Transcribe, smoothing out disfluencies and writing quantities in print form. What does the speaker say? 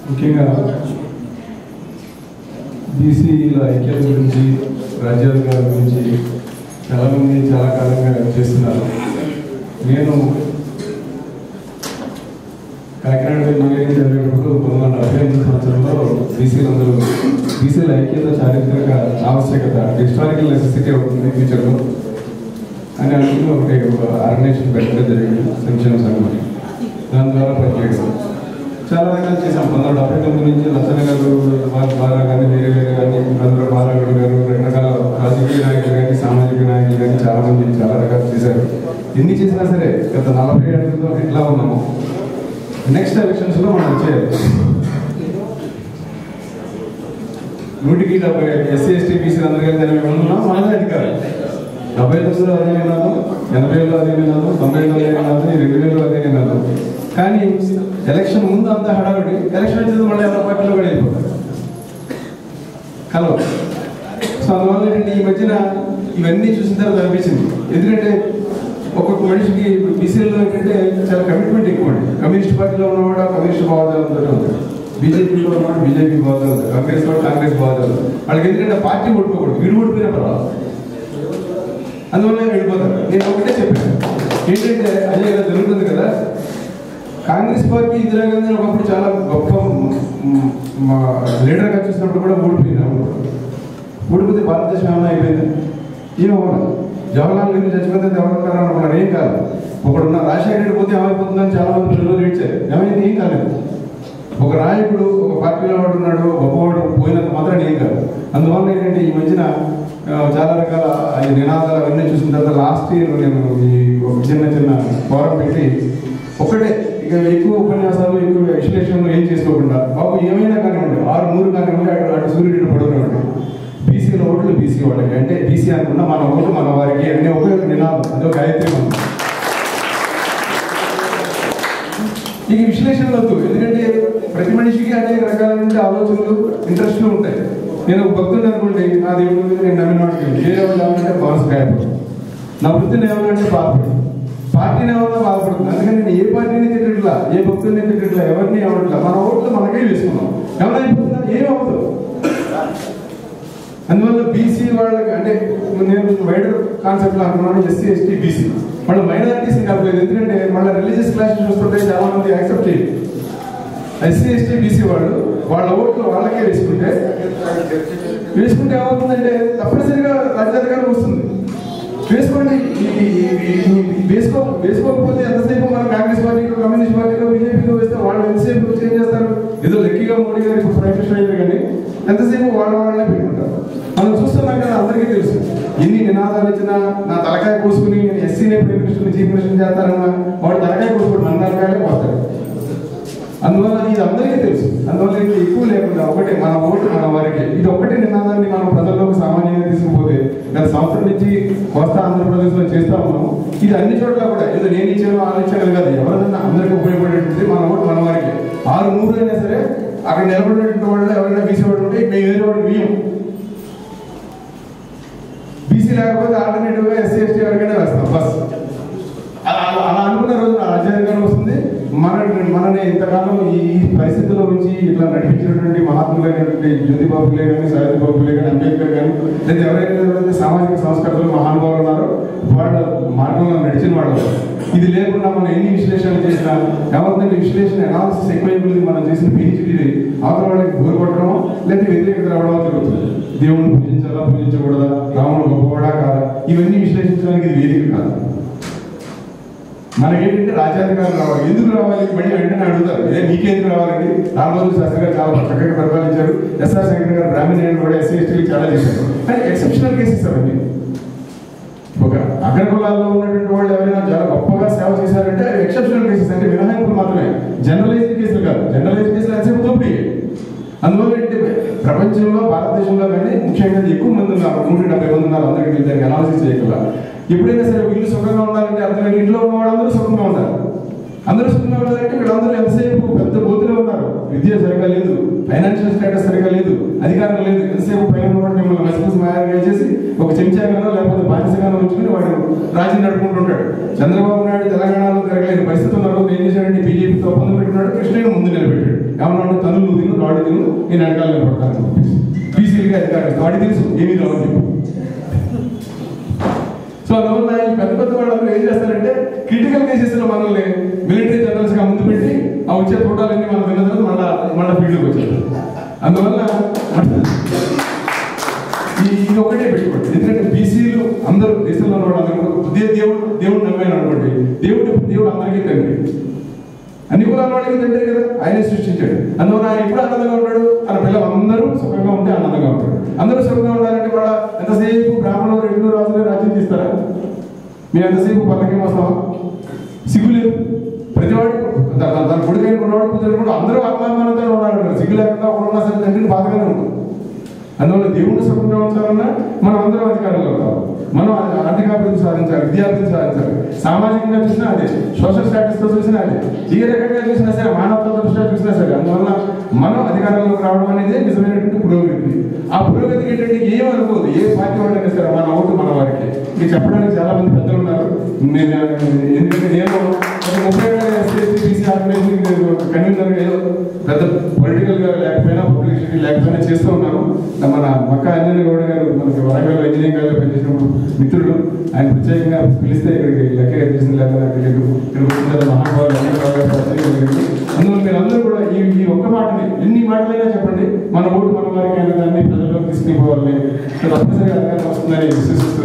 ముఖ్యంగా బీసీల ఐక్యత గురించి రాజ్యాధికారుల గురించి చాలామంది చాలా కాలంగా చేస్తున్నారు. నేను కాకినాడ ఇంజనీరింగ్ చదివేటప్పుడు 1948 సంవత్సరంలో బీసీల ఐక్యత చారిత్రక ఆవశ్యకత హిస్టారికల్ నెసెసిటీ అవుతుంది ఫ్యూచర్లో అని అనుకుని ఒక ఆర్గనైజేషన్ పెట్టడం జరిగింది, సంక్షేమ సంఘం. దాని ద్వారా పనిచేయడం చాలా రకాలు చేశాం. 1979 నుంచి లచ్చన్న గారు బాలా కానీ వేరే కానీ అందరూ బాలగౌడ్ గారు రకరకాల రాజకీయ నాయకులు కానీ సామాజిక నాయకులు కానీ చాలామంది చాలా రకాలు చేశారు. ఎన్ని చేసినా సరే గత 40 ఏళ్ళతో ఎట్లా ఉన్నాము నెక్స్ట్ ఎలక్షన్స్లో మనం వచ్చేయాలి. 100కి 70 ఎస్సీ ఎస్టీ బీసీలు అందరూ కలిసి 80 ఉన్నాం. మనదే అధికారం 79లో అదే విన్నాను, 80లో అదే విన్నాను, 90లో అదే విన్నాను, 2000లో అదే విన్నాను. కానీ ఎలక్షన్ ముందు అంతా హడావిడి, ఎలక్షన్ వచ్చేది మళ్ళీ ఎవరి పార్టీలో కూడా వెళ్ళిపోతారు కలవ. సో అందువల్ల ఏంటంటే ఈ మధ్యన ఇవన్నీ చూసిన తర్వాత అనిపించింది. ఎందుకంటే ఒక్కొక్క మనిషికి ఇప్పుడు బీసీలో ఏంటంటే చాలా కమిట్మెంట్ ఎక్కువ అండి. కమ్యూనిస్ట్ పార్టీలో ఉన్నవాడు కమ్యూనిస్ట్ భావజాలంతో ఉంటాడు, బీజేపీలో ఉన్నవాడు బీజేపీ భావజాలు, కాంగ్రెస్ వాడు కాంగ్రెస్ భావజాలు. వాళ్ళకి ఎందుకంటే పార్టీ ఓడిపోకూడదు, వీడు ఓడిపోయినా పర్వాలేదు, అందువల్ల వెళ్ళిపోతారు. నేను ఒకటే చెప్పాను ఏంటంటే అదే కదా జరుగుతుంది కదా. కాంగ్రెస్ పార్టీ ఇందిరాగాంధీ ఒకప్పుడు చాలా గొప్ప లీడర్గా చూసినప్పుడు కూడా ఓడిపోయింది. ఓడిపోతే భారతదేశం ఏమైనా అయిపోయింది? ఏమవ్వాలి? జవహర్లాల్ నెహ్రూ చచ్చిపోతే ఎవరున్నారు అనుకున్నారు, ఏం కాదు. ఒకడున్న రాజశేఖర రెడ్డి పోతే ఏమైపోతుందని చాలా మంది పిల్లలు ఏడ్చారు, ఏమైంది? ఏం కాలేదు. ఒక నాయకుడు ఒక పార్టీలో వాడు ఉన్నాడు, గొప్పవాడు పోయినంత మాత్రం ఏం కాదు. అందువల్ల ఏంటంటే ఈ మధ్యన చాలా రకాల నినాదాలు అవన్నీ చూసిన తర్వాత లాస్ట్ ఇయర్ నేను ఈ చిన్న ఫోరం పెట్టి ఒక్కటే ఇక ఎక్కువ ఉపన్యాసాలు ఎక్కువ విశ్లేషణలు ఏం చేసుకోకుండా బాబు ఏమైనా కానివ్వండి 6-3 కానివ్వండి అటు సూర్యుడు పడుకునేవాడు. బీసీల ఓట్లు బీసీ వాళ్ళకి, అంటే బీసీ అనుకున్నా మన ఓట్లు మన వారికి అనే ఒక నినాదం, అదే ఒక గాయత్రి మనం. ఇక విశ్లేషణలు వద్దు, ఎందుకంటే ప్రతి మనిషికి అనేక రకాలైన ఆలోచనలు ఇంట్రెస్ట్లు ఉంటాయి. నేను ఒక భక్తుడు అనుకోండి, నా దేవుడి మీద నేను నమ్మినవాడికి ఏ ఏమంటే మనసు గాయపడు, నా వృత్తిని ఏమన్నా బాధపడు, పార్టీని ఏమన్నా బాధపడుతుంది. అందుకని నేను ఏ పార్టీని తిట్టట్లా, ఏ భక్తుల్ని తిట్టట్లా, ఎవరిని అవ్వట్లా. మన ఓట్లు మనకే వేసుకున్నాం, ఏమైనా ఏమవుతుంది. అందువల్ల బీసీ వాళ్ళకి అంటే నేను వైడర్ కాన్సెప్ట్లో అనుకున్నాను, ఎస్సీ ఎస్టీ బీసీ వాళ్ళు మైనారిటీస్ని కలపలేదు. ఎందుకంటే మళ్ళీ రిలీజియస్ క్లాస్ చూస్తుంటే చాలా మంది యాక్సెప్ట్ చేయరు. ఎస్సీ ఎస్టీ బీసీ వాళ్ళు వాళ్ళ ఓట్లు వాళ్ళకే వేసుకుంటే ఏమవుతుందంటే తప్పనిసరిగా రాజ్యాధికారం వస్తుంది. వేసుకోండి, వేసుకోకపోతే ఎంతసేపు మనం కాంగ్రెస్ పార్టీలో కమ్యూనిస్ట్ పార్టీలో బీజేపీలో వేస్తే వాళ్ళు ఎంతసేపు చేంజ్ చేస్తారు. ఏదో లెక్కగా మోడీ గారు ఇప్పుడు ప్రైమ్ మినిస్టర్ అయ్యారు, కానీ ఎంతసేపు వాళ్ళనే పెట్టుకుంటారు. మనం చూస్తున్నాం కదా, అందరికీ తెలుసు. ఎన్ని నినాదాలు ఇచ్చినా నా తలకాయ కోసుకుని నేను ఎస్సీనే ప్రైమ్ మినిస్టర్ చీఫ్ మినిస్టర్ చేస్తారన్నా వాడు తలకాయ కోసుకుంటారు, మన తలకాయలే పోతారు. అందువల్ల ఇది అందరికీ తెలుసు. అందువల్ల ఇది ఎక్కువ లేకుండా ఒకటే మన ఓటు మన వారికి, ఇది ఒక్కటే నినాదాన్ని మనం ప్రజల్లోకి సామాన్యంగా తీసుకుపోతే గత సంవత్సరం నుంచి కోస్తా ఆంధ్రప్రదేశ్లో చేస్తా ఉన్నాము. ఇది అన్ని చోట్ల కూడా ఏదో నేను ఇచ్చాను వాళ్ళు ఇచ్చాను కాదు, ఎవరైనా అందరికీ ఉపయోగపడేటువంటి మన ఓటు మన వారికి. 6-3 అయినా సరే అక్కడ నిలబడినటువంటి వాళ్ళు ఎవరైనా బీసీ వాడు ఉంటే మేము వేరే వాడికి బియ్యం, బీసీ లేకపోతే ఆల్టర్నేటివ్గా ఎస్సీ ఎస్టీ ఎవరికైనా వేస్తాం బస్. అలా అనుకున్న రోజు నా రాజ్యాధికారం వస్తుంది. మనని ఇంతకాలం ఈ పరిస్థితుల్లో నుంచి ఇట్లా నడిపించినటువంటి మహాత్ములైనటువంటి జ్యోతిబాబులే కానీ, సావిత్రిబాబులే కానీ, అంబేద్కర్ కానీ, లేదా ఎవరైతే సామాజిక సంస్కృతులు మహానుభావులు ఉన్నారో వాళ్ళ మార్గంలో నడిచిన వాళ్ళు. ఇది లేకుండా మనం ఎన్ని విశ్లేషణలు చేసినా ఎవరిదంటే విశ్లేషణ అనాలిసిస్ ఎక్కువైపోయింది. మనం చేసిన పిహెచ్డీ అవతల వాళ్ళకి బోరు కొట్టడమో లేదా వ్యతిరేకత రావడమో జరుగుతుంది. దేవుడిని పూజించాలా పూజించకూడదా, రాముడు గొప్పవాడా కాదా, ఇవన్నీ విశ్లేషించడానికి ఇది వేదిక కాదు. మనకేంటంటే రాజ్యాధికారులు రావాలి. ఎందుకు రావాలి మళ్ళీ వెంటనే అడుగుతారు, ఇదే మీకెందుకు రావాలండి? రామరాజు శాస్త్రి గారు చాలా చక్కగా పరిపాలించారు, ఎస్ఆర్ శంకర్ గారు బ్రాహ్మణ్ కూడా ఎస్సీ ఎస్టీలు చాలా చేశారు. కానీ ఎక్సెప్షనల్ కేసెస్ అవన్నీ. ఒక అగ్రకులాల్లో ఉన్నటువంటి వాళ్ళు ఎవరైనా చాలా గొప్పగా సేవ చేశారంటే ఎక్సెప్షనల్ కేసెస్, అంటే మినహాయింపులు మాత్రమే, జనరలైజ్డ్ కేసులు కాదు. జనరలైజ్డ్ కేసులు ఎంతసేపు దోపిడీ. అందువల్ల ఏంటి ప్రపంచంలో భారతదేశంలో కానీ ముఖ్యంగా ఎక్కువ మంది ఉన్నారు, 170 మంది ఉన్నారు. అందరికీ దానికి అనాలిసిస్ చేయగల. ఎప్పుడైనా సరే ఇల్లు సుఖంగా ఉండాలంటే అర్థం ఇంట్లో ఉన్న వాళ్ళందరూ సుఖంగా ఉండాలి. అందరూ సుఖంగా ఉండాలంటే వీళ్ళందరూ ఎంతసేపు పెద్ద బోతులో ఉన్నారు, విద్య సరిగా లేదు, ఫైనాన్షియల్ స్టేటస్ సరిగా లేదు, అధికారం లేదు. ఎంతసేపు పైన ఉన్నవాడు మిమ్మల్ని మెసేజ్ మాయాగా చేసి ఒక చెంచాగానో లేకపోతే బానిసగానో ఉంచుకుని వాడు రాజ్యం నడుపుకుంటుంటాడు. చంద్రబాబు నాయుడు తెలంగాణలో తిరగలేని పరిస్థితి ఉన్న రోజు ఏం చేశాడంటే బీజేపీతో ఒప్పందం పెట్టుకున్నాడు, కృష్ణయ్య ముందు నిలబెట్టాడు. ఏమన్నా తనులు తిను రాడు తిను నేను వెనకాల నిలబడతాను చెప్పేసి బీసీలుగా అధికారులు వాడి తెలుసు ఏమీ రావని చెప్పి. సో అందువల్ల ఈ పెద్ద పెద్ద వాళ్ళందరూ ఏం చేస్తారంటే క్రిటికల్ కేసెస్ లో మనల్ని మిలిటరీ జనరల్స్ గా ముందు పెట్టి ఆ వచ్చే ఫోటోలన్నీ మనం విన్న తర్వాత మళ్ళా ఫీల్డ్కి వచ్చారు. అందువల్ల ఇది ఒకటే పెట్టుకోండి. ఎందుకంటే బీసీలు అందరూ దేశంలో ఉన్న వాళ్ళందరూ దేవుడు నమ్మాను అనుకోండి, దేవుడు అందరికీ తండ్రి, అన్ని కులాల వాళ్ళకి తండ్రి కదా, ఆయనే సృష్టించాడు. అందువల్ల ఆయన ఎప్పుడు ఆనందంగా ఉంటాడు, తన పిల్లలు అందరూ సుఖంగా ఉంటే ఆనందంగా ఉంటాడు. అందరూ సుఖంగా ఉండాలంటే కూడా ఎంతసేపు బ్రాహ్మణులు రెండు రాజులు రాజ్యం తీస్తారా? మీరు ఎంతసేపు పల్లకి వస్తావా? సిగ్గులేదు. ప్రతివాడు తన కొడుకైన కొన్నవాడు కూతురు కూడా అందరూ ఆత్మాభిమానంతో ఉండాలంటారు. సిగ్గు లేకుండా ఒకడున్నా సరే తండ్రికి బాధగానే ఉంటుంది. అందువల్ల దేవుడు సుఖంగా ఉంచాలన్నా మనం అందరం అధికారంలో కావాలి. మనం ఆర్థికాభివృద్ధి సాధించాలి, విద్యాభివృద్ధి సాధించాలి. సామాజికంగా చూసినా అదే, సోషల్ స్టాటస్ తో చూసినా అదే, ఏ రకంగా చూసినా సరే, మానవత్వ దృష్ట్యా చూసినా సరే. అందువల్ల మనం అధికారంలోకి రావడం అనేది నిజమైనటువంటి పురోగతి. ఆ పురోగతికి ఏంటంటే ఏం అనుకోదు, ఏ పార్టీ వాళ్ళైనా సరే మన ఓటు మన వారికి. ఇది చెప్పడానికి చాలా మంది పెద్దలు ఉన్నారు. ఎందుకంటే నేను 30 ఏళ్ళ ఎస్సీ ఆర్గనైజేషన్ కన్వీనర్ ఏదో పెద్ద పొలిటికల్ గా లేకపోయినా పబ్లిసిటీ లేకపోయినా చేస్తూ ఉన్నాను. మన మక్క అంజనీ గౌడ్ గారు మనకి వరంగల్ ఇంజనీరింగ్ కాలేజ్ పనిచేసినప్పుడు మిత్రుడు, ఆయన ప్రత్యేకంగా పిలిస్తే ఇక్కడికి లెక్క చేసిన లేక మహానుభావులు అందులో మీరు అందరూ కూడా ఈ ఒక్క మాటని ఎన్ని మాటలైనా చెప్పండి, మన ఓటు మన వారికి అయిన దాన్ని ప్రజల్లోకి తీసుకుపోవాలని తప్పనిసరిగా అధికారం వస్తుందని విశ్వసిస్తూ